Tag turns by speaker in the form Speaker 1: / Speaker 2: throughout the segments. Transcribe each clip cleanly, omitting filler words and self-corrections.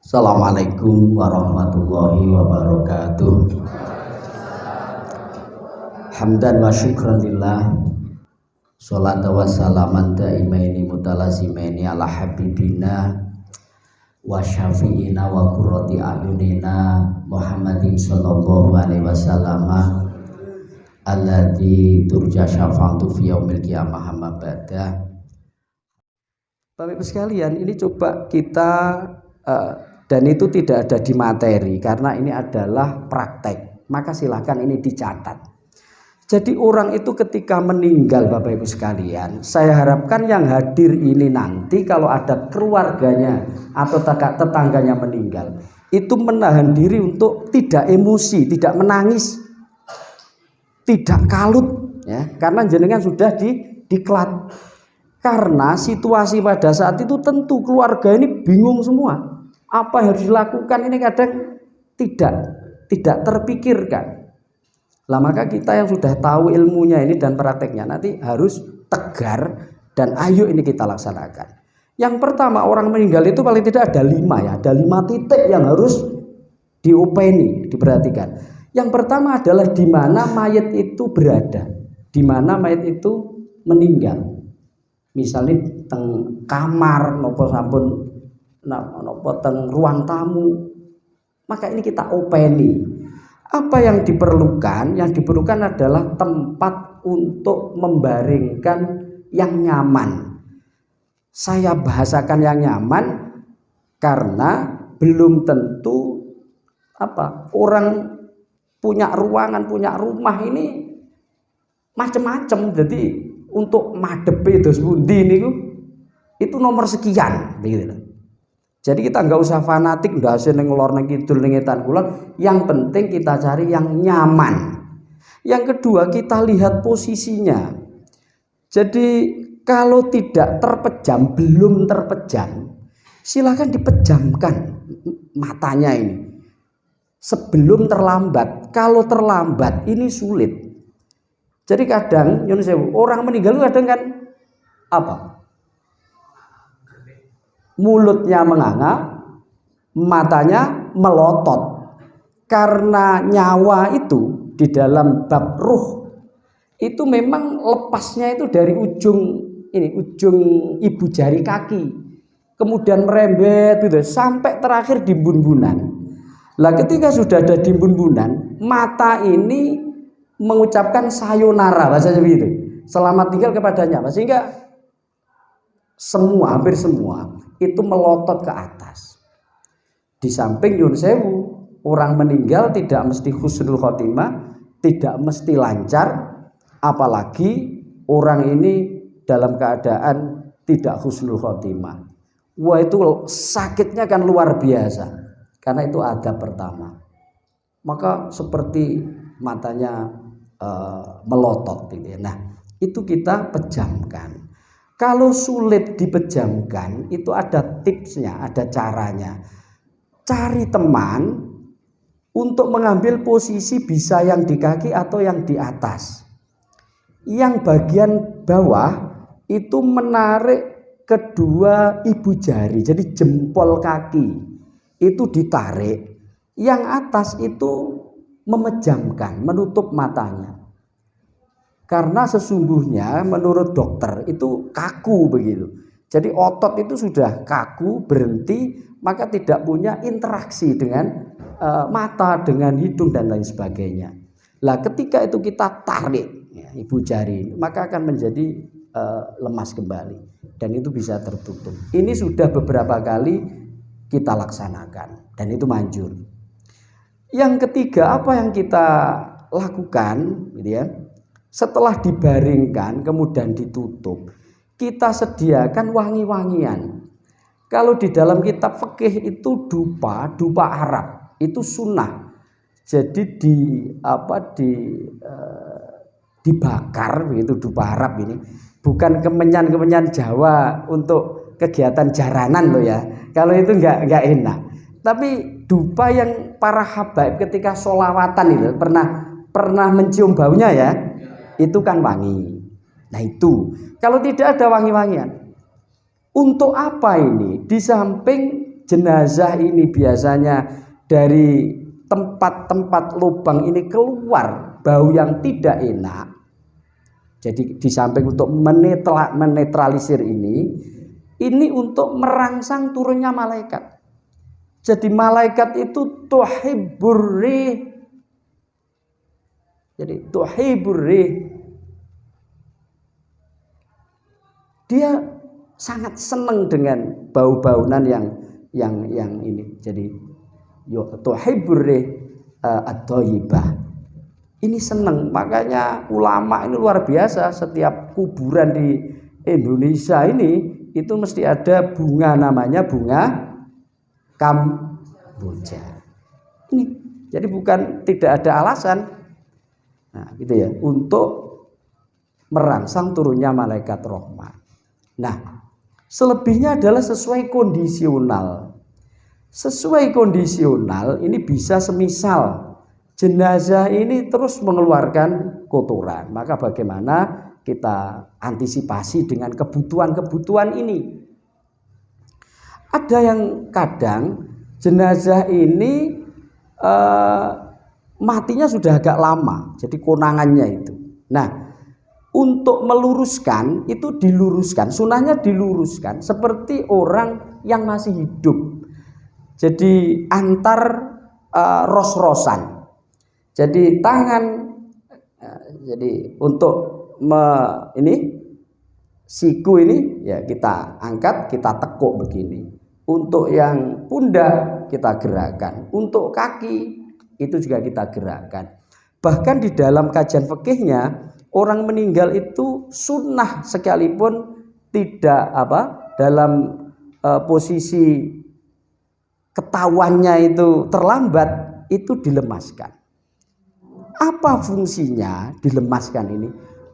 Speaker 1: Assalamualaikum warahmatullahi wabarakatuh. Hamdan wa syukran lillah. Sholata wa salaman daimaini mutalazimaini ala habibina wa syafi'ina wa qurrati a'yunina Muhammadin sallallahu alaihi wasallam alladzi turja syafa'atu fi yaumil qiyamah amma ba'da. Bapak Ibu sekalian, ini coba kita dan itu tidak ada di materi karena ini adalah praktek, maka silahkan ini dicatat. Jadi orang itu ketika meninggal, Bapak Ibu sekalian, saya harapkan yang hadir ini nanti kalau ada keluarganya atau tetangganya meninggal, itu menahan diri untuk tidak emosi, tidak menangis, tidak kalut ya, karena jenengan sudah diklat. Karena situasi pada saat itu tentu keluarga ini bingung semua. Apa yang harus dilakukan ini kadang tidak terpikirkan. Lah maka kita yang sudah tahu ilmunya ini dan prakteknya nanti harus tegar dan ayo ini kita laksanakan. Yang pertama, orang meninggal itu paling tidak ada 5 ya, ada 5 titik yang harus diopeni, diperhatikan. Yang pertama adalah di mana mayat itu berada, di mana mayat itu meninggal. Misalnya teng kamar nopo sampun nopo teng ruang tamu, maka ini kita openi. Apa yang diperlukan? Yang diperlukan adalah tempat untuk membaringkan yang nyaman. Saya bahasakan yang nyaman karena belum tentu orang punya ruangan, punya rumah ini macam-macam. Jadi untuk madepe dos pundi niku itu nomor sekian begitu. Jadi kita nggak usah fanatik ndase ning lor ning kidul ning etan kulon, yang penting kita cari yang nyaman. Yang kedua, kita lihat posisinya. Jadi kalau tidak terpejam, belum terpejam, silakan dipejamkan matanya ini sebelum terlambat. Kalau terlambat ini sulit. Jadi kadang orang meninggal kadang kan mulutnya menganga, matanya melotot. Karena nyawa itu di dalam bab ruh itu memang lepasnya itu dari ujung ibu jari kaki, kemudian merembet gitu sampai terakhir di bun-bunan. Lah ketika sudah ada di bun-bunan, mata ini mengucapkan sayonara, bahasa begitu, selamat tinggal kepadanya, sehingga hampir semua itu melotot ke atas. Di samping nyun sewu, orang meninggal tidak mesti husnul khotimah, tidak mesti lancar, apalagi orang ini dalam keadaan tidak husnul khotimah. Wah, itu sakitnya kan luar biasa, karena itu adab pertama. Maka seperti matanya melotot gitu ya. Nah, itu kita pejamkan. Kalau sulit dipejamkan, itu ada tipsnya, ada caranya. Cari teman untuk mengambil posisi bisa yang di kaki atau yang di atas. Yang bagian bawah itu menarik kedua ibu jari, jadi jempol kaki itu ditarik. Yang atas itu memejamkan, menutup matanya. Karena sesungguhnya menurut dokter itu kaku begitu. Jadi otot itu sudah kaku, berhenti, maka tidak punya interaksi dengan mata, dengan hidung dan lain sebagainya. Lah ketika itu kita tarik ya, ibu jari, maka akan menjadi lemas kembali dan itu bisa tertutup. Ini sudah beberapa kali kita laksanakan dan itu manjur. Yang ketiga, apa yang kita lakukan gitu ya? Setelah dibaringkan kemudian ditutup, kita sediakan wangi-wangian. Kalau di dalam kitab fikih itu dupa Arab itu sunnah. Jadi dibakar begitu dupa Arab ini. Bukan kemenyan Jawa untuk kegiatan jaranan loh ya. Kalau itu enggak enak. Tapi dupa yang para habaib ketika sholawatan itu pernah mencium baunya ya. Itu kan wangi. Nah itu kalau tidak ada wangi-wangian, untuk apa ini? Di samping jenazah ini biasanya dari tempat-tempat lubang ini keluar bau yang tidak enak. Jadi di samping untuk menetralisir ini untuk merangsang turunnya malaikat. Jadi malaikat itu tuhibbur rih. Jadi tuhibbur rih. Dia sangat senang dengan bau-baunan yang ini. Jadi tuhibbur rih at-thayyibah. Ini senang, makanya ulama ini luar biasa. Setiap kuburan di Indonesia ini itu mesti ada bunga, namanya bunga kamboja. Ini jadi bukan tidak ada alasan. Nah, gitu ya, untuk merangsang turunnya malaikat rahmat. Nah, selebihnya adalah sesuai kondisional. Sesuai kondisional ini bisa semisal jenazah ini terus mengeluarkan kotoran, maka bagaimana kita antisipasi dengan kebutuhan-kebutuhan ini. Ada yang kadang jenazah ini matinya sudah agak lama, jadi konangannya itu. Nah, untuk meluruskan itu diluruskan, sunahnya diluruskan seperti orang yang masih hidup. Jadi antar ros-rosan. Jadi tangan, jadi untuk siku ini ya kita angkat, kita tekuk begini. Untuk yang pundak kita gerakkan, untuk kaki itu juga kita gerakkan. Bahkan di dalam kajian fikihnya, orang meninggal itu sunnah sekalipun tidak dalam posisi ketahuannya itu terlambat, itu dilemaskan. Apa fungsinya dilemaskan ini?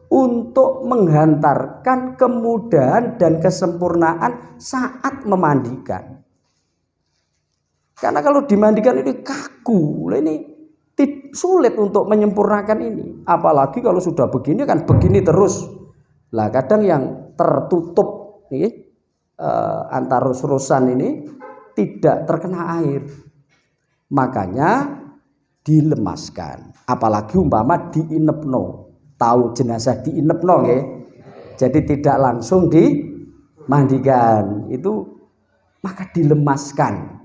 Speaker 1: Untuk menghantarkan kemudahan dan kesempurnaan saat memandikan. Karena kalau dimandikan ini kaku, ini sulit untuk menyempurnakan ini. Apalagi kalau sudah begini kan begini terus. Lah kadang yang tertutup antar rus-rusan ini tidak terkena air. Makanya dilemaskan. Apalagi umpama diinepno, tahu jenazah diinepno nggih. Jadi tidak langsung dimandikan, itu maka dilemaskan.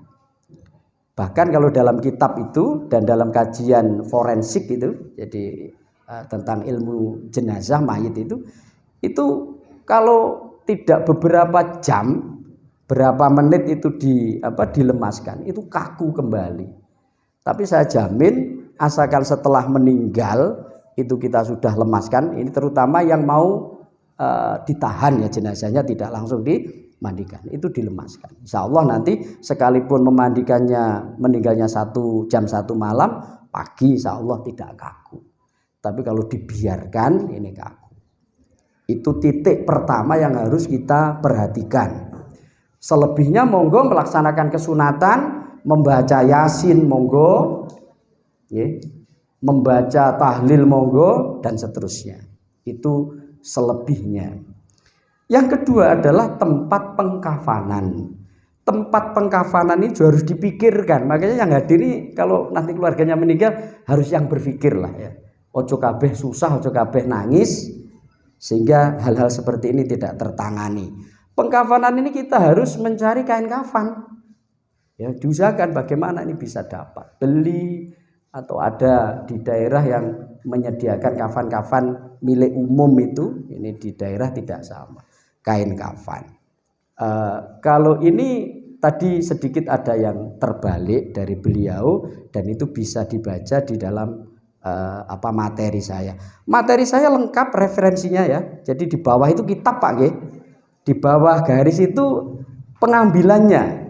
Speaker 1: Bahkan kalau dalam kitab itu dan dalam kajian forensik itu, jadi tentang ilmu jenazah mayit itu kalau tidak beberapa jam, berapa menit itu dilemaskan, itu kaku kembali. Tapi saya jamin asalkan setelah meninggal itu kita sudah lemaskan, ini terutama yang mau ditahan ya jenazahnya tidak langsung dimandikan, itu dilemaskan. Insya Allah nanti sekalipun memandikannya meninggalnya jam 1 malam, pagi insya Allah tidak kaku. Tapi kalau dibiarkan ini kaku. Itu titik pertama yang harus kita perhatikan. Selebihnya monggo melaksanakan kesunatan, membaca Yasin monggo, membaca tahlil monggo dan seterusnya. Itu selebihnya. Yang kedua adalah tempat pengkafanan. Tempat pengkafanan ini juga harus dipikirkan. Makanya yang hadir ini kalau nanti keluarganya meninggal harus yang berpikir lah ya. Ojo kabeh susah, ojo kabeh nangis, sehingga hal-hal seperti ini tidak tertangani. Pengkafanan ini kita harus mencari kain kafan. Ya, diusahakan bagaimana ini bisa dapat beli atau ada di daerah yang menyediakan kafan-kafan milik umum itu, ini di daerah tidak sama kain kafan. Kalau ini tadi sedikit ada yang terbalik dari beliau dan itu bisa dibaca di dalam materi saya. Materi saya lengkap referensinya ya. Jadi di bawah itu kitab Pak G. Di bawah garis itu pengambilannya.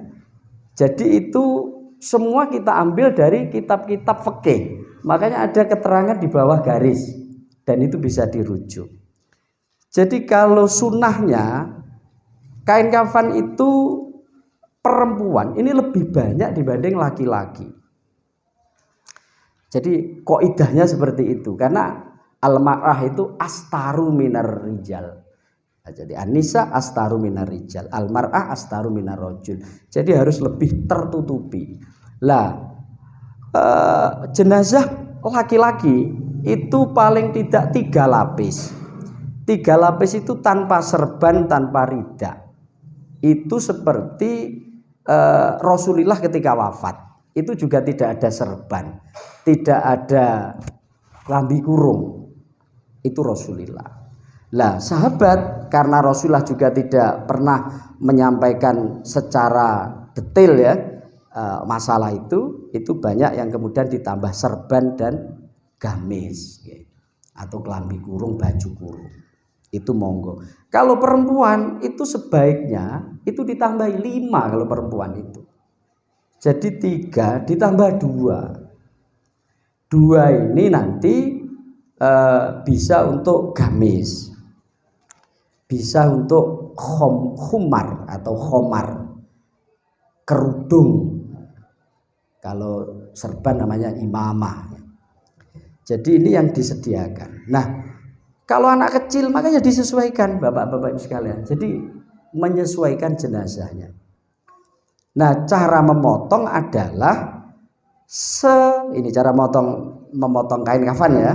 Speaker 1: Jadi itu semua kita ambil dari kitab-kitab fikih. Makanya ada keterangan di bawah garis dan itu bisa dirujuk. Jadi kalau sunnahnya kain kafan itu perempuan ini lebih banyak dibanding laki-laki. Jadi kaidahnya seperti itu karena al-mar'ah itu astaru minar rijal. Nah, jadi an-nisa astaru minar rijal, al-mar'ah astaru minar rajul. Jadi harus lebih tertutupi. Lah jenazah laki-laki itu paling tidak 3 lapis. 3 lapis itu tanpa serban, tanpa rida. Itu seperti Rasulullah ketika wafat. Itu juga tidak ada serban, tidak ada lambi kurung. Itu Rasulullah. Lah sahabat, karena Rasulullah juga tidak pernah menyampaikan secara detail ya masalah itu banyak yang kemudian ditambah serban dan gamis atau kelambi kurung, baju kurung. Itu monggo. Kalau perempuan itu sebaiknya itu ditambahi 5 kalau perempuan itu. Jadi 3 ditambah 2. 2 ini nanti bisa untuk gamis, bisa untuk khumar atau khomar, kerudung. Kalau serban namanya imamah. Jadi ini yang disediakan. Nah, kalau anak kecil makanya disesuaikan bapak-bapak sekalian. Jadi menyesuaikan jenazahnya. Nah, cara memotong adalah ini cara memotong kain kafan ya.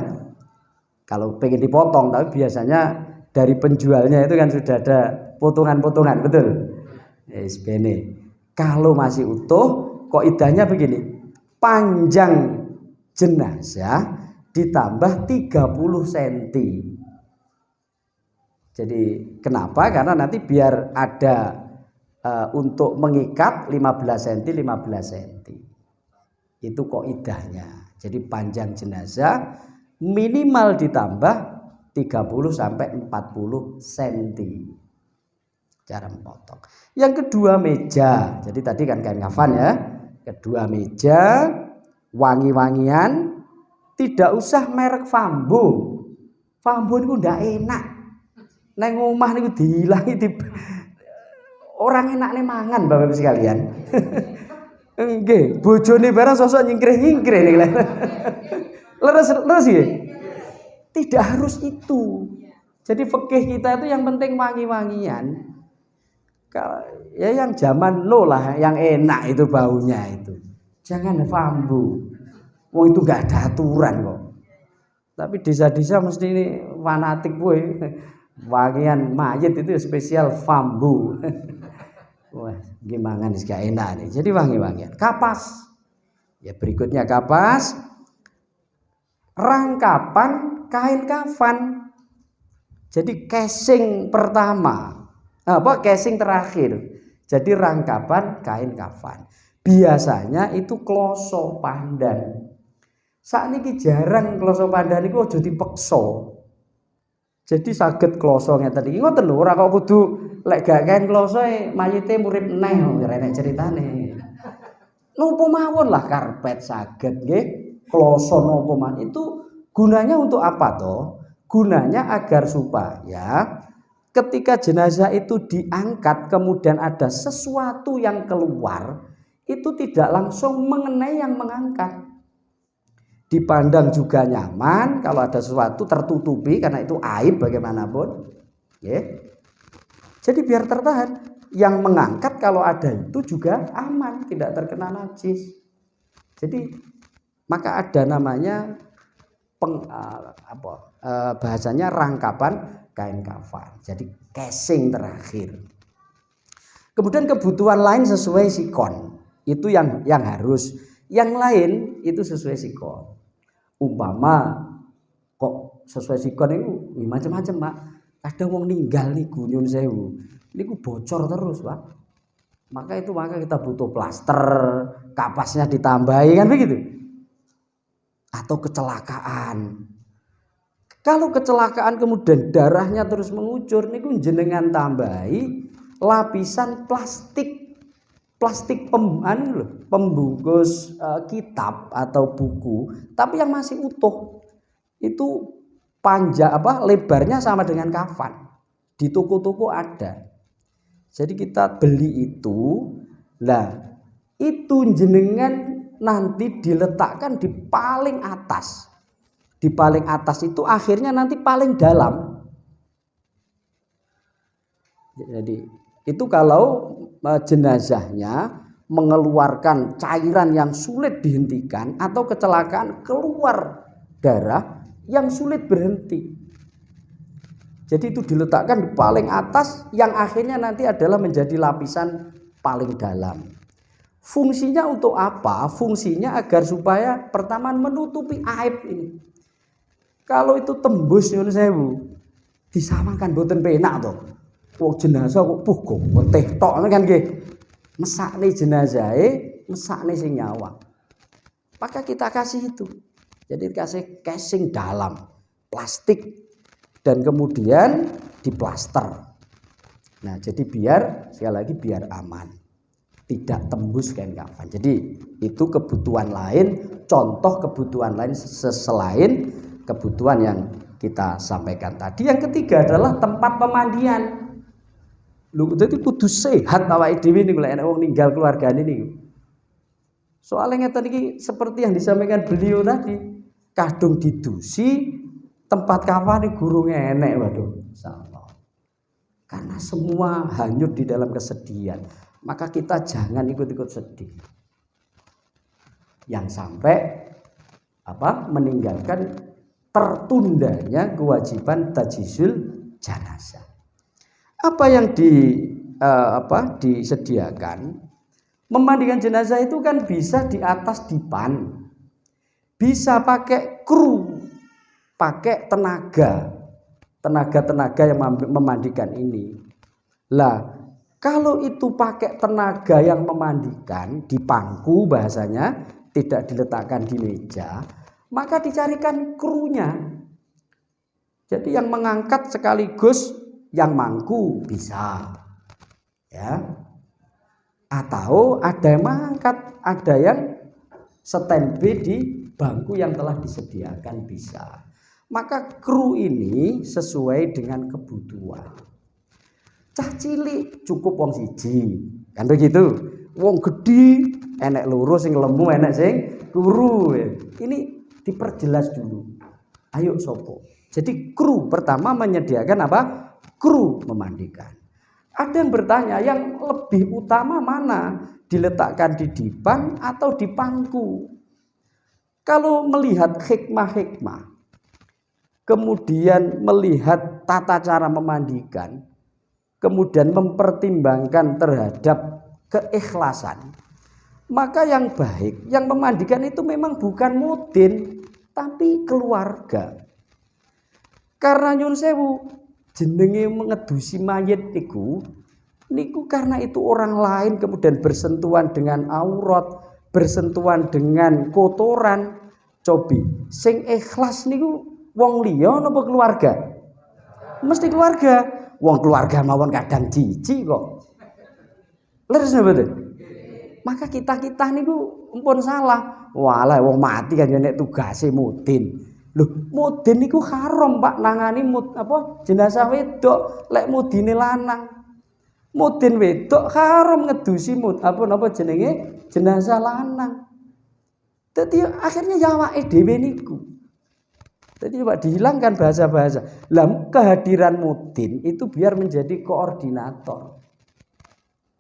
Speaker 1: Kalau pengen dipotong, tapi biasanya dari penjualnya itu kan sudah ada potongan-potongan, betul? Yes, bene. Kalau masih utuh, kok idahnya begini, panjang jenazah ditambah 30 cm. Jadi kenapa? Karena nanti biar ada untuk mengikat 15 cm 15 cm. Itu kok idahnya. Jadi panjang jenazah minimal ditambah 30 sampai 40 cm. Cara memotong. Yang kedua meja. Jadi tadi kan kain kafan ya. Kedua meja, wangi-wangian, tidak usah merek Fambo. Fambo itu ndak enak. Neng omah niku diilangi orang enakne mangan Bapak-bapak sekalian. Nggih, bojone barang sosok nyingkrih-nyingkrih niku. Leres ya? Tidak harus itu. Jadi fikih kita itu yang penting wangi-wangian. Ya yang zaman lo lah yang enak itu baunya itu. Jangan Fambo. Wong itu enggak ada aturan kok. Tapi desa-desa mesti ini fanatik gue. Wangian mayit itu spesial Fambo. Wah, gimana nih gak enak nih. Jadi wangi-wangian. Kapas. Ya berikutnya kapas. Rangkapan kain kafan. Jadi casing pertama. Casing terakhir. Jadi rangkapan kain kafan. Biasanya itu kloso pandan. Saat ini jarang kloso pandan itu aja dipeksa. Jadi saged kloso ngeten iki ngoten lho, ora kok kudu lek gak kain kloso mayite murid neh renek ceritane. Napa mawon lah karpet saged nggih. Kloso napa mawon itu gunanya untuk apa toh? Gunanya agar supaya ketika jenazah itu diangkat kemudian ada sesuatu yang keluar, itu tidak langsung mengenai yang mengangkat. Dipandang juga nyaman, kalau ada sesuatu tertutupi karena itu aib bagaimanapun. Jadi biar tertahan. Yang mengangkat kalau ada itu juga aman, tidak terkena najis. Jadi maka ada namanya bahasanya rangkapan kain kafan. Jadi casing terakhir. Kemudian kebutuhan lain sesuai sikon. Itu yang harus. Yang lain itu sesuai sikon. Umpama kok sesuai sikon itu macam-macam Pak. Ada wong ninggal niku nyun sewu. Niku bocor terus Pak. Maka kita butuh plaster, kapasnya ditambahi kan begitu. Atau kecelakaan. Kalau kecelakaan kemudian darahnya terus mengucur niku jenengan tambahi lapisan plastik pembungkus kitab atau buku, tapi yang masih utuh itu lebarnya sama dengan kafan. Di toko-toko ada. Jadi kita beli itu, lah itu jenengan nanti diletakkan di paling atas. Di paling atas itu akhirnya nanti paling dalam. Jadi itu kalau jenazahnya mengeluarkan cairan yang sulit dihentikan atau kecelakaan keluar darah yang sulit berhenti. Jadi itu diletakkan di paling atas yang akhirnya nanti adalah menjadi lapisan paling dalam. Fungsinya untuk apa? Fungsinya agar supaya pertama menutupi aib ini. Kalau itu tembus nyuwun sewu, disamakan boten penak to. Wong jenazah kok getih tok kan nggih. Mesakne jenazahe, mesakne sing nyawa. Maka kita kasih itu. Jadi kasih casing dalam plastik dan kemudian diplaster. Nah, jadi biar sekali lagi biar aman. Tidak tembus kain kafan. Jadi itu kebutuhan lain, contoh kebutuhan lain selain kebutuhan yang kita sampaikan tadi. Yang ketiga adalah tempat pemandian. Lho, jadi kudu sehat awake dhewe niku lek wong ninggal keluargane niku. Soalnya ngeten iki seperti yang disampaikan beliau tadi, kadung didusi tempat kafane gurung enek waduh insyaallah. Karena semua hanyut di dalam kesedihan, maka kita jangan ikut-ikut sedih. Yang sampai meninggalkan tertundanya kewajiban tajhizul jenazah. Apa yang disediakan? Memandikan jenazah itu kan bisa di atas dipan, bisa pakai kru, pakai tenaga yang memandikan ini. Lah, kalau itu pakai tenaga yang memandikan di pangku bahasanya, tidak diletakkan di meja, maka dicarikan krunya. Jadi yang mengangkat sekaligus yang mangku bisa, ya. Atau ada yang mengangkat, ada yang standby di bangku yang telah disediakan bisa. Maka kru ini sesuai dengan kebutuhan. Cah cilik cukup wong siji, kan begitu. Wong gede enek loro sing lemu, enek sing turu. Ini diperjelas dulu. Ayo sopo. Jadi kru pertama menyediakan apa? Kru memandikan. Ada yang bertanya, yang lebih utama mana? Diletakkan di dipan atau di pangku? Kalau melihat hikmah-hikmah, kemudian melihat tata cara memandikan, kemudian mempertimbangkan terhadap keikhlasan, maka yang baik, yang memandikan itu memang bukan mudin, tapi keluarga. Karena nyun sewu, jenenge mengedusi mayit niku karena itu orang lain kemudian bersentuhan dengan aurat, bersentuhan dengan kotoran. Cobi, sing ikhlas niku wong liya napa keluarga? Mesti keluarga. Wong keluarga mawon kadang jijik kok. Leres napa? Maka kita niku empun salah. Walah wong mati kan ya nek tugase mudin. Loh, mudin niku haram Pak nangani jenazah wedok lek mudine lanang. Mudin wedok haram ngedusi jenazah lanang. Dadi akhirnya awake dhewe niku. Jadi coba dihilangkan bahasa-bahasa. Lah kehadiran mudin itu biar menjadi koordinator.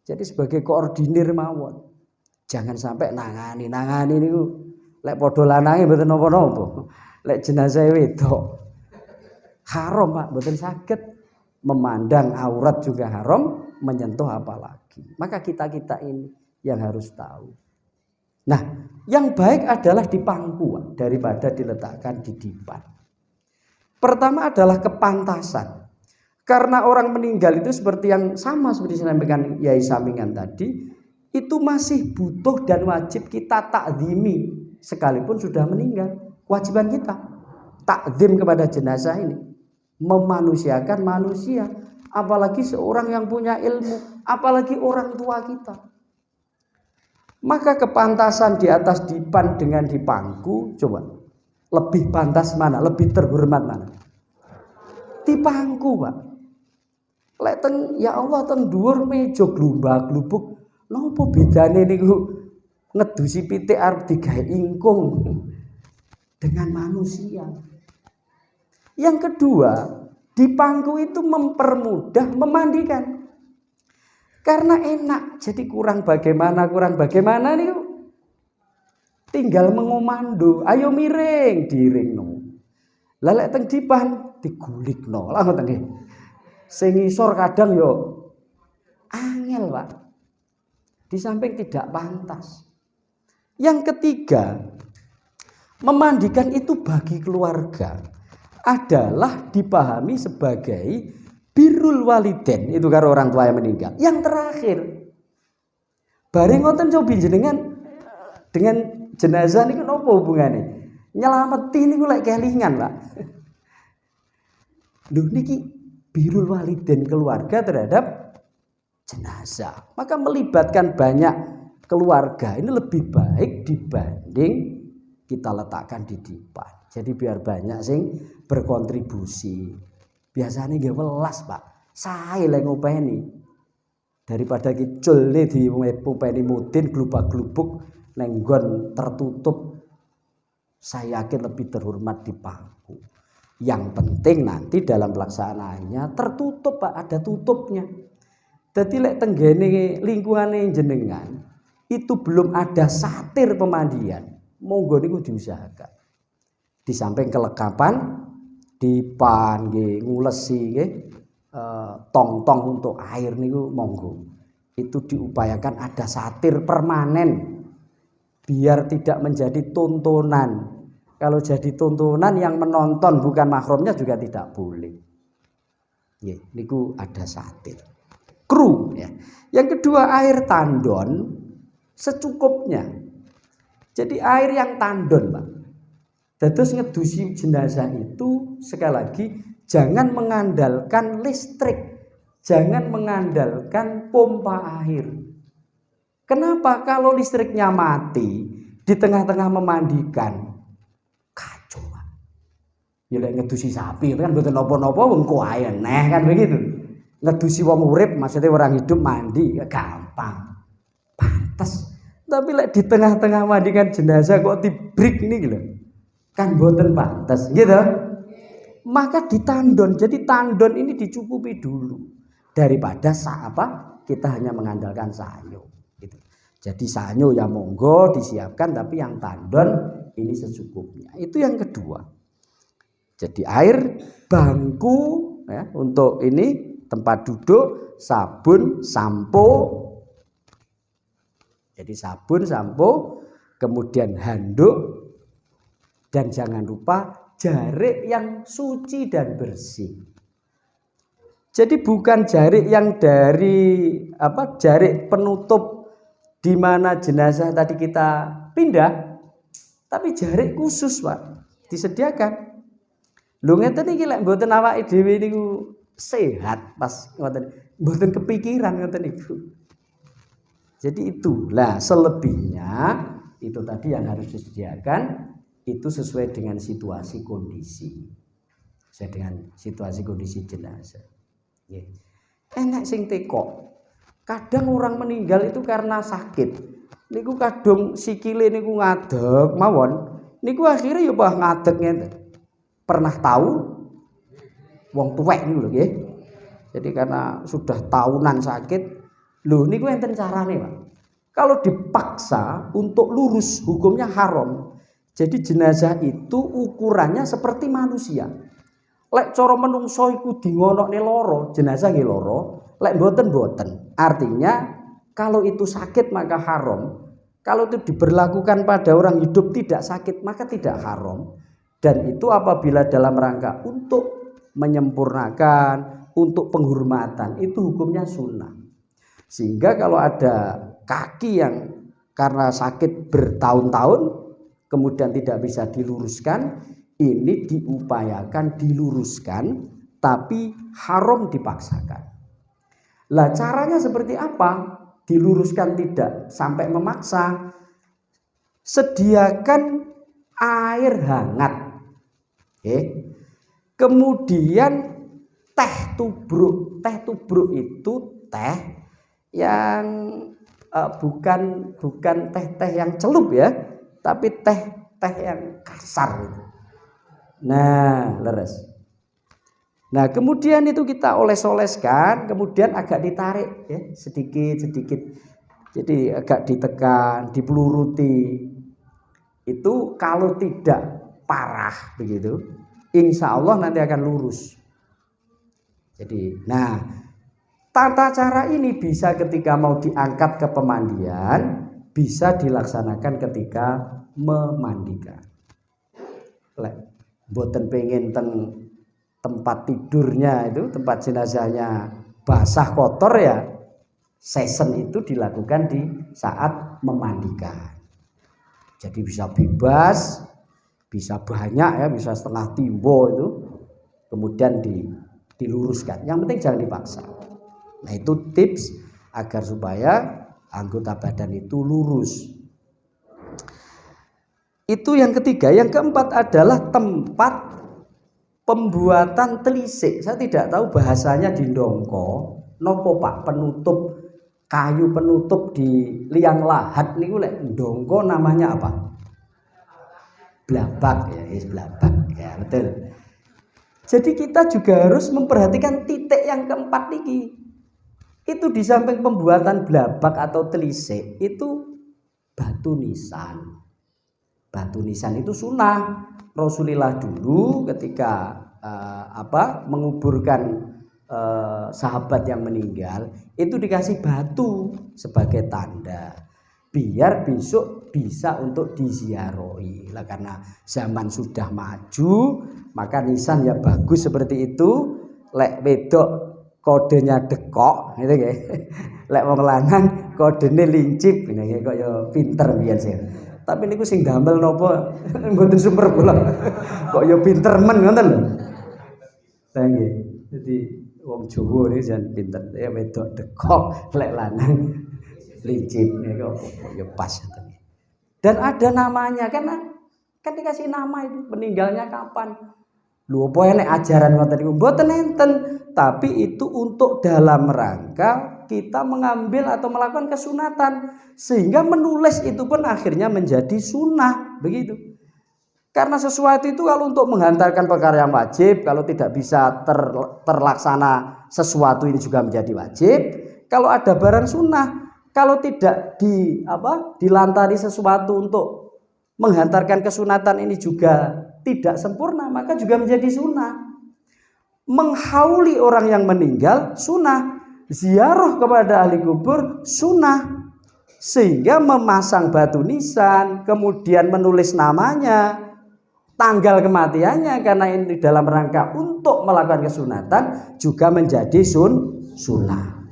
Speaker 1: Jadi sebagai koordinir mawon. Jangan sampai nangani niku lek padha lanange mboten napa-napa. Lek jenazah wedok haram Pak, mboten saged memandang aurat juga haram, menyentuh apalagi. Maka kita ini yang harus tahu. Nah, yang baik adalah di pangku daripada diletakkan di dipan. Pertama adalah kepantasan. Karena orang meninggal itu seperti yang sama seperti disampaikan Yai Samingan tadi, itu masih butuh dan wajib kita takzimi sekalipun sudah meninggal. Kewajiban kita takzim kepada jenazah ini, memanusiakan manusia, apalagi seorang yang punya ilmu, apalagi orang tua kita. Maka kepantasan di atas dipan dengan di pangku, coba lebih pantas mana, lebih terhormat mana? Di pangku Pak. Lek ya Allah teng dhuwur meja glumbak-glubuk, napa bedane niku ngedusi pitik arep digawe ingkung dengan manusia. Yang kedua, di pangku itu mempermudah memandikan. Karena enak, jadi kurang bagaimana nih tinggal mengomando, ayo miring, diringno. Lah lek teng dipan digulikno. Lah ngoten nggih. Sing ngisor kadang yo angel, Pak. Di samping tidak pantas. Yang ketiga, memandikan itu bagi keluarga adalah dipahami sebagai birrul waliden, itu karo orang tua yang meninggal. Yang terakhir, bareng ngoten coba jenengan dengan jenazah niku napa hubungane? Nyelameti niku lek kelingan, Pak. Lho niki birrul waliden, keluarga terhadap jenazah. Maka melibatkan banyak keluarga ini lebih baik dibanding kita letakkan di dipan. Jadi biar banyak sing berkontribusi. Biasanya nggih welas, Pak. Sae lek ngopeni. Daripada kiculne diopeni mudin glubak-glubuk neng nggon tertutup, saya yakin lebih terhormat di pangku. Yang penting nanti dalam pelaksanaannya tertutup, Pak, ada tutupnya. Jadi lek tenggene lingkungane jenengan itu belum ada satir pemandian, monggo niku diusahakan. Di samping kelengkapan dipan nggih, ngulesi nggih, tong-tong untuk air niku monggo. Itu diupayakan ada satir permanen biar tidak menjadi tontonan. Kalau jadi tontonan yang menonton bukan mahramnya juga tidak boleh. Nggih, niku ada satir. Kru ya. Yang kedua, air tandon secukupnya. Jadi air yang tandon, Pak. Terus ngedusi jenazah itu sekali lagi jangan mengandalkan listrik, jangan mengandalkan pompa air. Kenapa? Kalau listriknya mati di tengah-tengah memandikan, kacau, Pak. Ya lek ngedusi sapi kan mboten napa-napa wong kuwae neh kan begitu. Ngedusi wong urip maksudnya orang hidup mandi gampang. Pantes. Tapi lek di tengah-tengah mandikan jenazah kok dibrik ini gitu. Kan mboten pantes, gitu. Maka ditandon. Jadi tandon ini dicukupi dulu daripada kita hanya mengandalkan sanyo gitu. Jadi sanyo ya monggo disiapkan, tapi yang tandon ini secukupnya. Itu yang kedua. Jadi air, bangku ya, untuk ini tempat duduk, sabun, sampo. Jadi sabun, sampo, kemudian handuk, dan jangan lupa jarik yang suci dan bersih. Jadi bukan jarik yang dari jarik penutup di mana jenazah tadi kita pindah, tapi jarik khusus, Pak, disediakan. Lho ngeten iki lek mboten awake dhewe niku sehat pas ngoten, mboten kepikiran ngoten niku. Jadi itulah selebihnya itu tadi yang harus disediakan. Itu sesuai dengan situasi kondisi, sesuai dengan situasi kondisi jenazah. Enak sing teko. Kadang orang meninggal itu karena sakit. Niku kadung sikile niku ngadeg mawon. Niku akhirnya ya bah ngadeg ngene. Pernah tahu wong tuwek niku lho nggih. Jadi karena sudah tahunan sakit, lho niku enten carane, Pak. Kalau dipaksa untuk lurus hukumnya haram. Jadi jenazah itu ukurannya seperti manusia. Lek cara menungso iku dingonokne loro, jenazah nggih loro, lek mboten. Artinya kalau itu sakit maka haram. Kalau itu diberlakukan pada orang hidup tidak sakit maka tidak haram. Dan itu apabila dalam rangka untuk menyempurnakan, untuk penghormatan, itu hukumnya sunnah. Sehingga kalau ada kaki yang karena sakit bertahun-tahun kemudian tidak bisa diluruskan, ini diupayakan diluruskan, tapi haram dipaksakan. Lah caranya seperti apa? Diluruskan tidak sampai memaksa. Sediakan air hangat. Kemudian teh tubruk. Teh tubruk itu teh yang bukan teh-teh yang celup ya, tapi teh yang kasar itu. Nah, leres. Nah, kemudian itu kita oles-oleskan, kemudian agak ditarik ya, sedikit-sedikit. Jadi agak ditekan, dipeluruti. Itu kalau tidak parah begitu, insya Allah nanti akan lurus. Jadi, nah, tata cara ini bisa ketika mau diangkat ke pemandian, bisa dilaksanakan ketika memandikan. Lek boten pengen tempat tidurnya itu, tempat jenazahnya basah kotor ya, session itu dilakukan di saat memandikan. Jadi bisa bebas, bisa banyak ya, bisa setengah timbo itu, kemudian diluruskan. Yang penting jangan dipaksa. Nah, itu tips agar supaya anggota badan itu lurus. Itu yang ketiga. Yang keempat adalah tempat pembuatan telisik. Saya tidak tahu bahasanya di Ndongko nopo Pak, penutup kayu penutup di liang lahat niku lek Ndongko namanya apa? Blabak ya, blabak ya, betul. Jadi kita juga harus memperhatikan titik yang keempat niki. Itu di samping pembuatan blabak atau telisik itu batu nisan. Batu nisan itu sunnah. Rasulullah dulu ketika menguburkan sahabat yang meninggal itu dikasih batu sebagai tanda biar besok bisa untuk diziarahi. Lah karena zaman sudah maju, maka nisan ya bagus seperti itu. Lek wedok kodenya dekok gitu nggih. Lek wong lanang kodene lincip ngene kaya pinter biyen sih. Tapi niku sing damel napa mboten sumber kula. Kok ya pinter men ngoten lho. Lah nggih. Jadi wong Jawa niku jan pinter ya wedok dekok, lek lanang lincip niku ya pas ngoten. Dan ada namanya kan dikasih nama itu meninggalnya kapan. Lho apa enek ajaran ngoten niku mboten enten, tapi itu untuk dalam rangka kita mengambil atau melakukan kesunatan, sehingga menulis itu pun akhirnya menjadi sunnah begitu. Karena sesuatu itu kalau untuk menghantarkan perkara yang wajib, kalau tidak bisa terlaksana sesuatu ini juga menjadi wajib. Kalau ada barang sunnah, kalau tidak dilantari sesuatu untuk menghantarkan kesunatan ini juga tidak sempurna, maka juga menjadi sunnah. Menghauli orang yang meninggal sunnah. Ziarah kepada ahli kubur sunnah. Sehingga memasang batu nisan, kemudian menulis namanya, tanggal kematiannya, karena ini dalam rangka untuk melakukan kesunatan juga menjadi sunnah.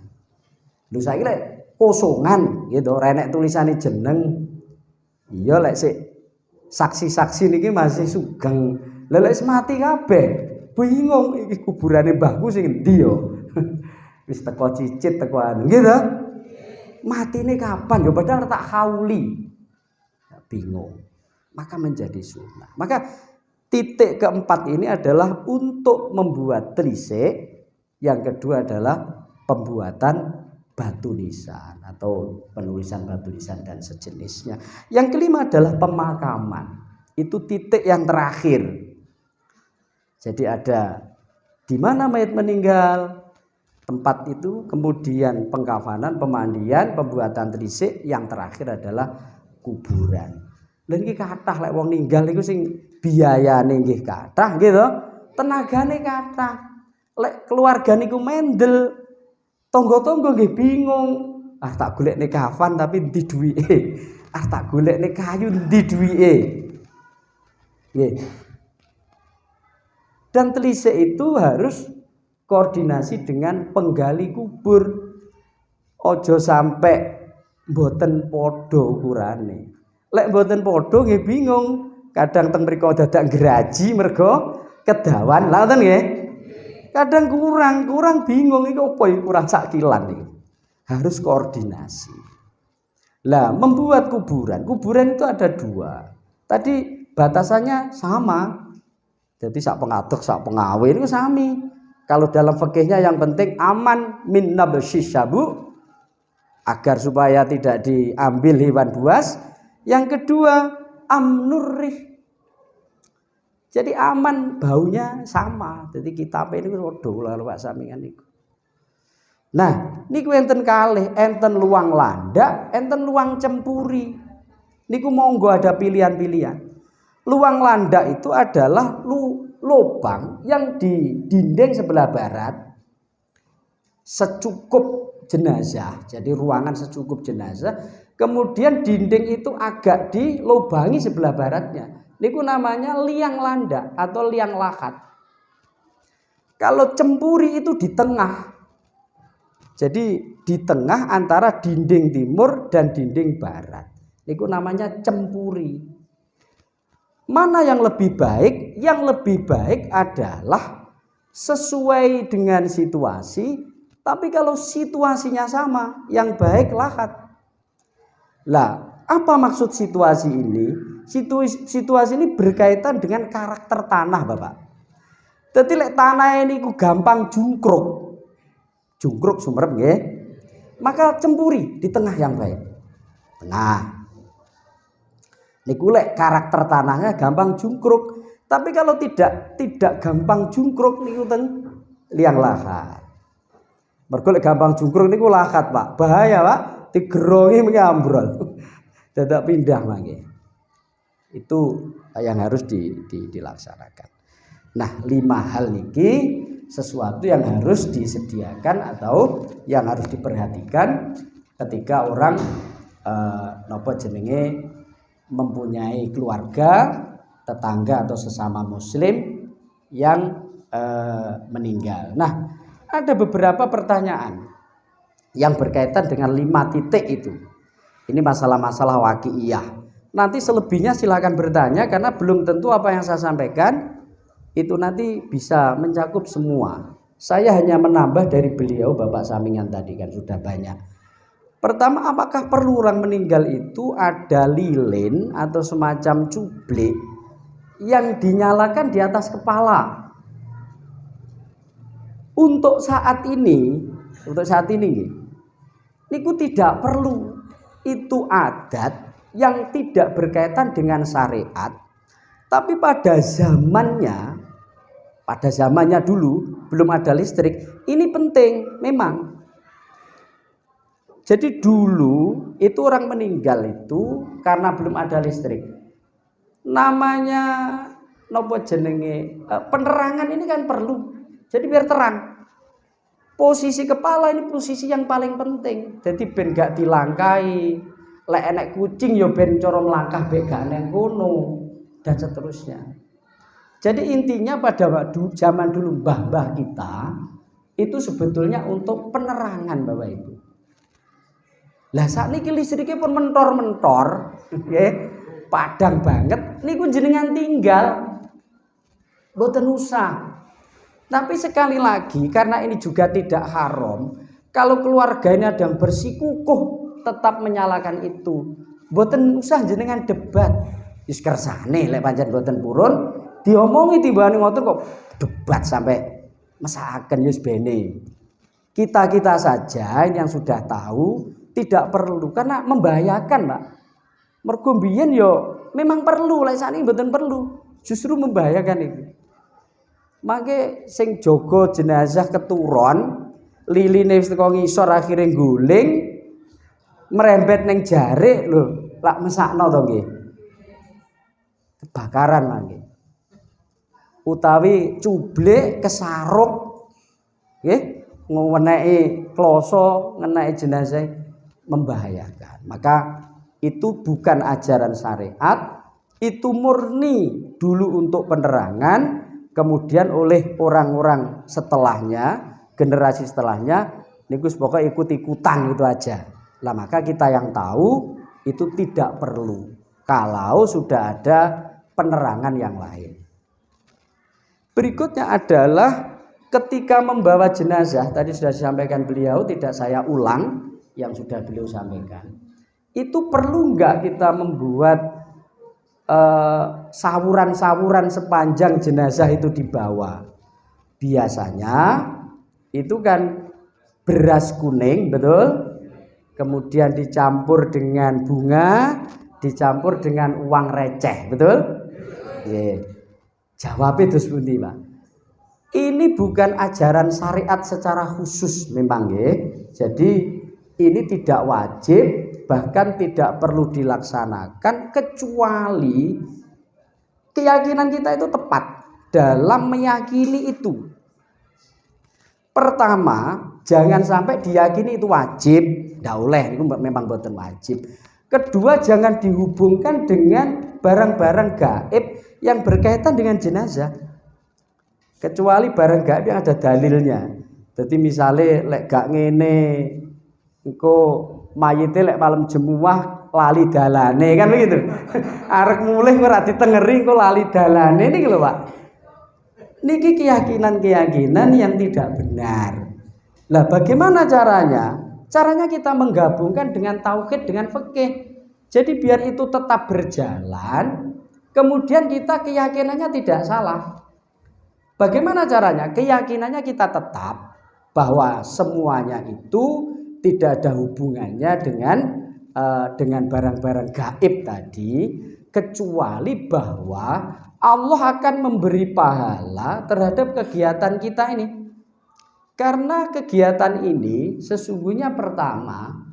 Speaker 1: Lho saiki lek kosongan gitu, renek tulisane jeneng. Iya lek sik saksi-saksi niki masih sugeng. Lha lek mati kabeh, bingung iki kuburane mbahku sing endi yo. Wis teko cicit teko anu gitu. Matine kapan yo padahal tak hauli. Bingung. Maka menjadi sunnah. Maka titik keempat ini adalah untuk membuat telisik. Yang kedua adalah pembuatan batu nisan atau penulisan batu nisan dan sejenisnya. Yang kelima adalah pemakaman. Itu titik yang terakhir. Jadi ada di mana mayat meninggal, tempat itu, kemudian pengkafanan, pemandian, pembuatan telisik, yang terakhir adalah kuburan. Lha iki kathah lek wong ninggal niku sing biayane nggih kathah nggih to, tenagane kathah. Lek keluarga niku mendel, tangga-tangga nggih bingung. Ah tak golekne kafan tapi ndi duwike? Ah tak golekne kayu ndi duwike? Nggih. Dan telisik itu harus koordinasi dengan penggali kubur. Ojo sampai mboten padha ukurane. Lek mboten padha nggih bingung. Kadang teng mriku dadak geraji mergo kedawan. Lah ngoten nggih. Kadang kurang bingung iki opo iki kurang sak kilan iki. Harus koordinasi. Lah membuat kuburan itu ada dua. Tadi batasannya sama. Jadi sak pengaduk sak pengawe niku sami. Kalau dalam fikihnya yang penting aman min nabsyis syabu, agar supaya tidak diambil hewan buas. Yang kedua amnurrih, Jadi aman, baunya sama. Jadi kitab ini waduh lalu Pak Samingan niku. Nah, niku enten kalih, enten luang landak, enten luang cempuri. Niku monggo ada pilihan-pilihan. Luang landak itu adalah lubang yang di dinding sebelah barat secukup jenazah. Jadi ruangan secukup jenazah. Kemudian dinding itu agak dilubangi sebelah baratnya. Niku namanya liang landak atau liang lahat. Kalau cempuri itu di tengah. Jadi di tengah antara dinding timur dan dinding barat. Niku namanya cempuri. Mana yang lebih baik? Yang lebih baik adalah sesuai dengan situasi. Tapi kalau situasinya sama, yang baik lahat. Lah, apa maksud situasi ini? Situasi ini berkaitan dengan karakter tanah, Bapak. Jadi lek tanah ini ku gampang jungkruk. Jungkruk sumerep nggih. Maka cempuri di tengah yang baik. Tengah. Niku lek karakter tanahnya gampang jungkruk. Tapi kalau tidak gampang jungkruk niku teng liang lahat. Mergo lek gampang jungkruk niku lahat, Pak. Bahaya, Pak. Digerongi mengki ambrol. Dadak pindah mangke. Itu yang harus dilaksanakan. Nah, 5 hal niki sesuatu yang harus disediakan atau yang harus diperhatikan ketika orang napa jenenge mempunyai keluarga, tetangga atau sesama muslim yang meninggal. Nah, ada beberapa pertanyaan yang berkaitan dengan 5 titik itu. Ini masalah-masalah waqi'iyah. Nanti selebihnya silakan bertanya karena belum tentu apa yang saya sampaikan itu nanti bisa mencakup semua. Saya hanya menambah dari beliau Bapak Samingan tadi kan sudah banyak. Pertama, apakah perlu orang meninggal itu ada lilin atau semacam cublik yang dinyalakan di atas kepala? Untuk saat ini niku tidak perlu. Itu adat yang tidak berkaitan dengan syariat. Tapi pada zamannya dulu belum ada listrik, ini penting memang. Jadi dulu itu orang meninggal itu karena belum ada listrik. Namanya nopo jenenge penerangan ini kan perlu. Jadi biar terang. Posisi kepala ini posisi yang paling penting. Jadi ben gak dilangkai. Lek enek kucing ya ben cara melangkah bek gak neng kono dan seterusnya. Jadi intinya pada waktu zaman dulu mbah-mbah kita itu sebetulnya untuk penerangan Bapak Ibu. Lah sakniki listriknya pun mentor-mentor, nggih. Padang banget niku jenengan tinggal mboten usah. Tapi sekali lagi karena ini juga tidak haram, kalau keluarga ini ada yang bersikukuh tetap menyalakan itu, mboten usah jenengan debat. Wis kersane lek pancen mboten purun diomongi timbane ngoten kok debat sampai mesakaken wis bene. Kita saja ini yang sudah tahu tidak perlu karena membahayakan, Pak. Mergo mbiyen yo memang perlu, lek sakniki mboten perlu, justru membahayakan itu. Mangke sing jaga jenazah keturon, liline wis teko ngisor akhire guling, merembet ning jarik lho, lak mesakno to nggih. Kebakaran mangke. Utawi cublik kesaruk nggih, ngeneki kloso, ngeneki jenazah membahayakan. Maka itu bukan ajaran syariat, itu murni dulu untuk penerangan. Kemudian oleh orang-orang setelahnya, generasi setelahnya, niku pokoknya ikut-ikutan itu aja. Lah maka kita yang tahu itu tidak perlu kalau sudah ada penerangan yang lain. Berikutnya adalah ketika membawa jenazah, tadi sudah disampaikan beliau, tidak saya ulang yang sudah beliau sampaikan. Itu perlu enggak kita membuat saluran-saluran sepanjang jenazah itu dibawa? Biasanya itu kan beras kuning, betul? Kemudian dicampur dengan bunga, dicampur dengan uang receh, betul? Yeah. Jawabnya terus pundi, Pak? Ini bukan ajaran syariat secara khusus memang ya. Jadi ini tidak wajib, bahkan tidak perlu dilaksanakan kecuali keyakinan kita itu tepat dalam meyakini itu. Pertama, jangan sampai diyakini itu wajib, ndak oleh, itu memang boten wajib. Kedua, jangan dihubungkan dengan barang-barang gaib yang berkaitan dengan jenazah. Kecuali barang gaib yang ada dalilnya. Jadi misalnya lek gak ngene, engko mayite lek malam jemuah lali dalane kan begitu. Arek mulih ora ditengeri engko lali dalane niki lho, Pak. Niki keyakinan-keyakinan yang tidak benar. Lah bagaimana caranya? Caranya kita menggabungkan dengan tauhid dengan fikih. Jadi biar itu tetap berjalan, kemudian kita keyakinannya tidak salah. Bagaimana caranya? Keyakinannya kita tetap bahwa semuanya itu tidak ada hubungannya dengan barang-barang gaib tadi, kecuali bahwa Allah akan memberi pahala terhadap kegiatan kita ini. Karena kegiatan ini sesungguhnya pertama,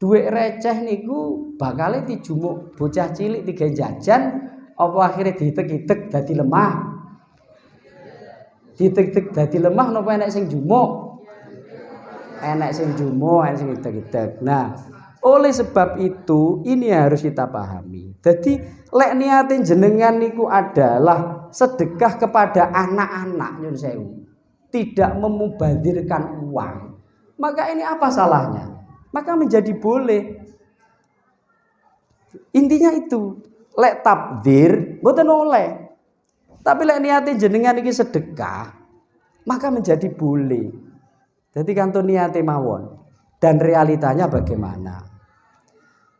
Speaker 1: duit receh niku bakal dijumuk bocah cilik tiga jajan, apa akhirnya diitek-itek dadi lemah. Diitek-itek dadi lemah napa enek sing jumuk? Enek sing jumuk, enek sing itek-itek. Nah, oleh sebab itu ini harus kita pahami. Jadi lek niatin jenengan niku adalah sedekah kepada anak-anak nyun sewu, tidak memubadirkan uang, maka ini apa salahnya? Maka menjadi boleh. Intinya itu, lek tabdir mboten oleh. Tapi lek niatin jenengan iki sedekah, maka menjadi boleh. Jadi kanto niate mawon. Dan realitanya bagaimana?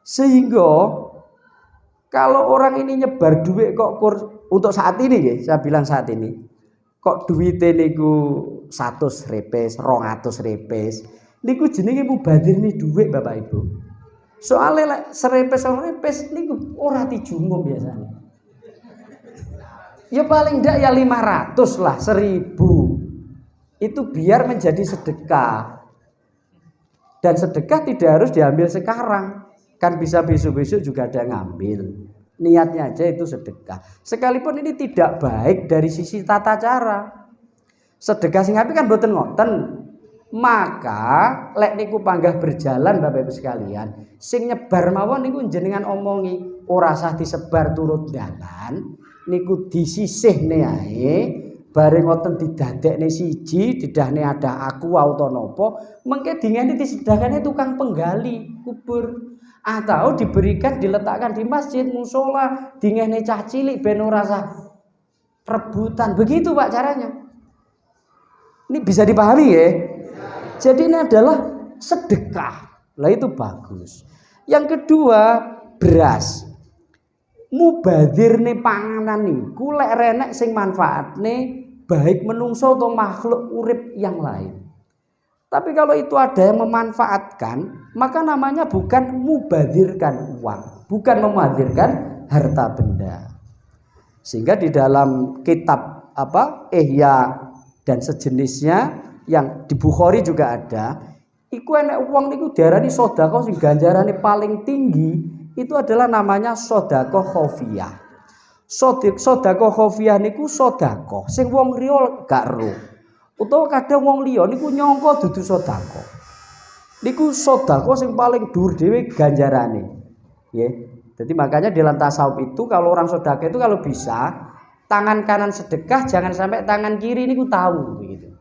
Speaker 1: Sehingga kalau orang ini nyebar duit kok untuk saat ini ya, saya bilang saat ini kok duitnya niku 100 repes, 200 repes, niku jenenge mubadir nih duit Bapak Ibu. Soalnya like, serepes niku ora dijumuk biasanya. Ya paling ndak ya 500 lah, 1000. Itu biar menjadi sedekah. Dan sedekah tidak harus diambil sekarang. Kan bisa besok-besok juga ada ngambil. Niatnya aja itu sedekah. Sekalipun ini tidak baik dari sisi tata cara. Sedekah sing apik kan mboten ngoten. Maka lek niku panggah berjalan Bapak Ibu sekalian, sing nyebar mawon niku jenengan omongi, ora usah disebar turut dalan, niku disisihne ae. Bareng ngoten didadekne siji, didahne ada aku auto nopo, mengke dingene disedekahne tukang penggali kubur. Atau diberikan diletakkan di masjid musola dingene cah cilik ben ora usah rebutan. Begitu Pak caranya. Ini bisa dipahami ya? Jadi ini adalah sedekah. Lah itu bagus. Yang kedua, beras. Mubadirne panganan niku lek renek sing manfaatne baik menungso atau makhluk urip yang lain. Tapi kalau itu ada yang memanfaatkan, maka namanya bukan mubadirkan uang, bukan memubadirkan harta benda. Sehingga di dalam kitab Ihya dan sejenisnya yang di Bukhari juga ada, iku enek uang niku diarani sedekah sing ganjarane paling tinggi, itu adalah namanya sedekah khofiyah. Sedekah khofiyah niku sedekah sing wong liya gak ero. Utawa kadang wong liya niku nyangka dudu sedekah. Niku sedekah sing paling dhuwur dhewe ganjarane. Nggih. Jadi makanya di dalam tasawuf itu kalau orang sedekah itu kalau bisa tangan kanan sedekah jangan sampai tangan kiri niku tahu begitu.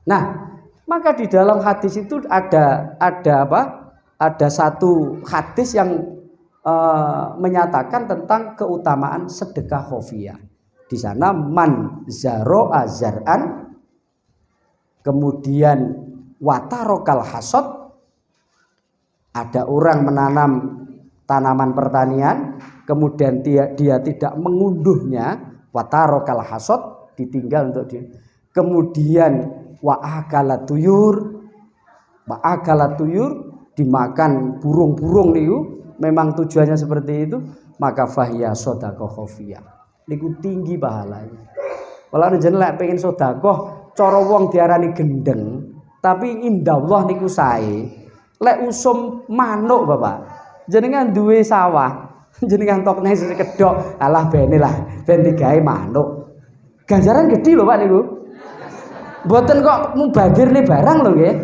Speaker 1: Nah, maka di dalam hadis itu ada apa? Ada satu hadis yang menyatakan tentang keutamaan sedekah khofiyah. Di sana man zaro'a zar'an, kemudian watarokal hasod, ada orang menanam tanaman pertanian, kemudian dia tidak mengunduhnya, watarokal hasod, ditinggal untuk dia. Kemudian wa'akalat tuyur, dimakan burung-burung niku, memang tujuannya seperti itu, maka fahiya sedekah khofiyah. Niku tinggi pahalanya. Wala jenengan lek pengen sedekah cara wong diarani gendeng, tapi indallah niku sae. Lek usum manuk Bapak. Jenengan duwe sawah, jenengan tokne sing kedok, alah bene lah, ben digawe manuk. Ganjaran gede lho Pak niku. Mboten kok mubagirne barang lho nggih.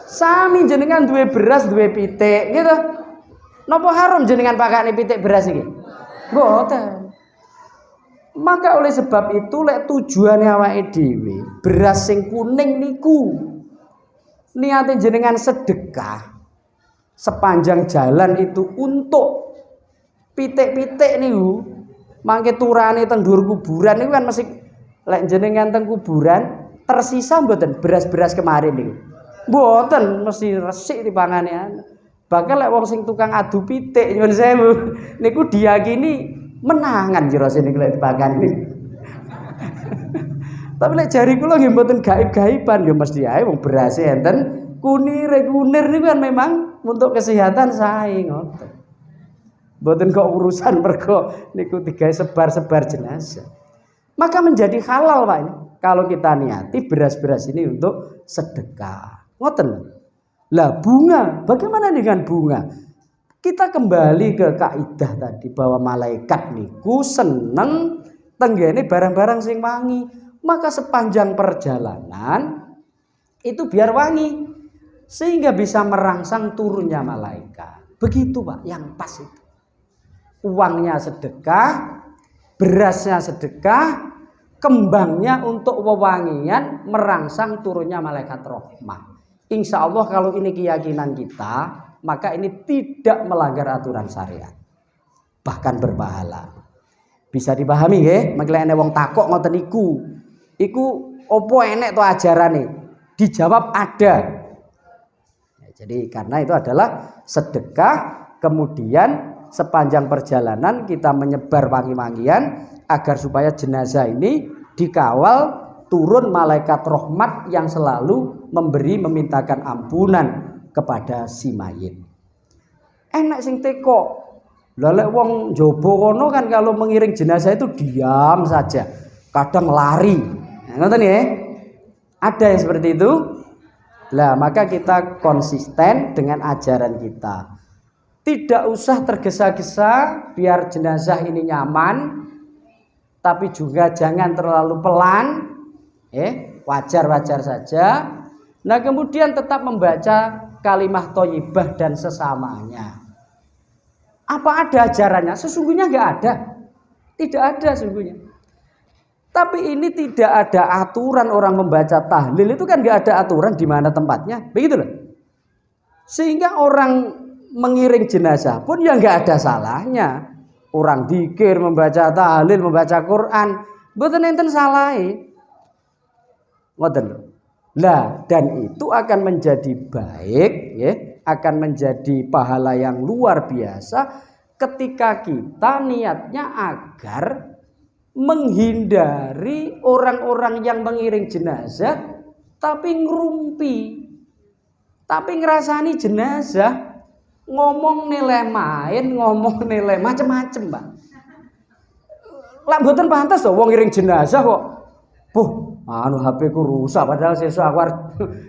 Speaker 1: Sami jenengan duwe beras, duwe pitik, gitu. Napa haram jenengan pakane pitik beras iki? Mboten. Maka oleh sebab itu lek tujuane awake dhewe beras sing kuning niku niate jenengan sedekah sepanjang jalan itu untuk pitik-pitik niku mangke turane teng dhuwur kuburan niku kan mesti lek jenengan teng kuburan tersisa mboten beras-beras kemarin niku mboten mesti resik dipangane bakal lek wong sing tukang adu pitik nyuwun sewu niku diyakini menangan jero sing lek dipakani. Tapi lek jari kula nggih mboten gaib-gaiban ya mesti ae wong berase enten kunir niku kan memang untuk kesehatan sae ngoten. Mboten kok urusan mergo niku digawe sebar-sebar jenazah. Maka menjadi halal Pak ini kalau kita niati beras-beras ini untuk sedekah. Ngoten. Lah bunga, bagaimana dengan bunga? Kita kembali ke kaidah tadi bahwa malaikat niku seneng tenggene barang-barang sing wangi. Maka sepanjang perjalanan itu biar wangi sehingga bisa merangsang turunnya malaikat. Begitu Pak, yang pas itu. Uangnya sedekah, berasnya sedekah, kembangnya untuk wewangian merangsang turunnya malaikat rahmah. Insya Allah kalau ini keyakinan kita, maka ini tidak melanggar aturan syariat, bahkan berpahala. Bisa dipahami nggih? Mangke nek wong takok ngoten iku opo enek to ajarane? Dijawab ada. Ya, jadi karena itu adalah sedekah, kemudian sepanjang perjalanan kita menyebar wangi-wangian agar supaya jenazah ini dikawal turun malaikat rahmat yang selalu memintakan ampunan kepada si mayit. Enak sing teko. Lah lek wong njaba kono kan kalau mengiring jenazah itu diam saja, kadang lari. Nah, ngoten nggih? Ada yang seperti itu? Lah, maka kita konsisten dengan ajaran kita. Tidak usah tergesa-gesa biar jenazah ini nyaman, tapi juga jangan terlalu pelan. Wajar-wajar saja. Nah, kemudian tetap membaca kalimah thayyibah dan sesamanya. Apa ada ajarannya? Sesungguhnya enggak ada. Tidak ada sesungguhnya. Tapi ini tidak ada aturan orang membaca tahlil itu kan enggak ada aturan di mana tempatnya. Begitu loh. Sehingga orang mengiring jenazah pun ya enggak ada salahnya. Orang dzikir, membaca tahlil, membaca Quran, mboten enten salahe. Ngoten lho. Lah, dan itu akan menjadi baik ya, akan menjadi pahala yang luar biasa ketika kita niatnya agar menghindari orang-orang yang mengiring jenazah tapi ngerumpi, tapi ngerasani jenazah, ngomong nilai main, ngomong nilai macem-macem Pak. Lah mboten pantes to wong ngiring jenazah kok HP ku rusak padahal sesuk aku arep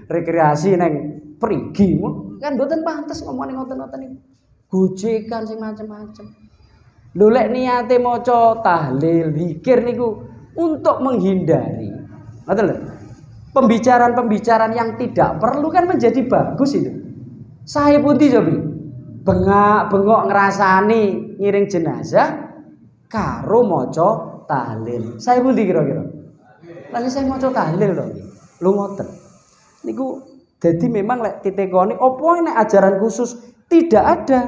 Speaker 1: rekreasi neng perigi. Kan mboten pantes ngomongin ngoten-ngoten niku. Gojekan sing macem-macem. Lho lek niate maca tahlil, zikir niku untuk menghindari. Ngoten lho. Pembicaraan-pembicaraan yang tidak perlu kan menjadi bagus itu. Saya pundi cobi? Bengak-bengok ngrasani ngiring jenazah karo maca tahlil. Saya pundi kira-kira? Lagi saya maca tahlil to. Lho ngoten. Niku jadi memang lek titekoni opo nek ajaran khusus tidak ada.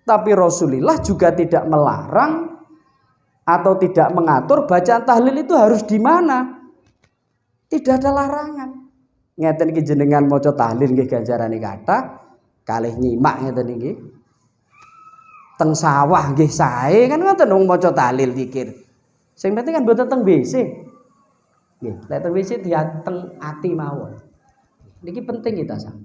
Speaker 1: Tapi Rasulullah juga tidak melarang atau tidak mengatur bacaan tahlil itu harus di mana. Tidak ada larangan. Ngeten iki jenengan maca tahlil nggih ganjarane kathah, kalih nyimak ngeten iki. Teng sawah nggih sae kan ngoten wong maca tahlil zikir. Sing penting kan mboten teng WC. Nggih, lek teng WC diateng ati mawon. Niki penting kita Sang.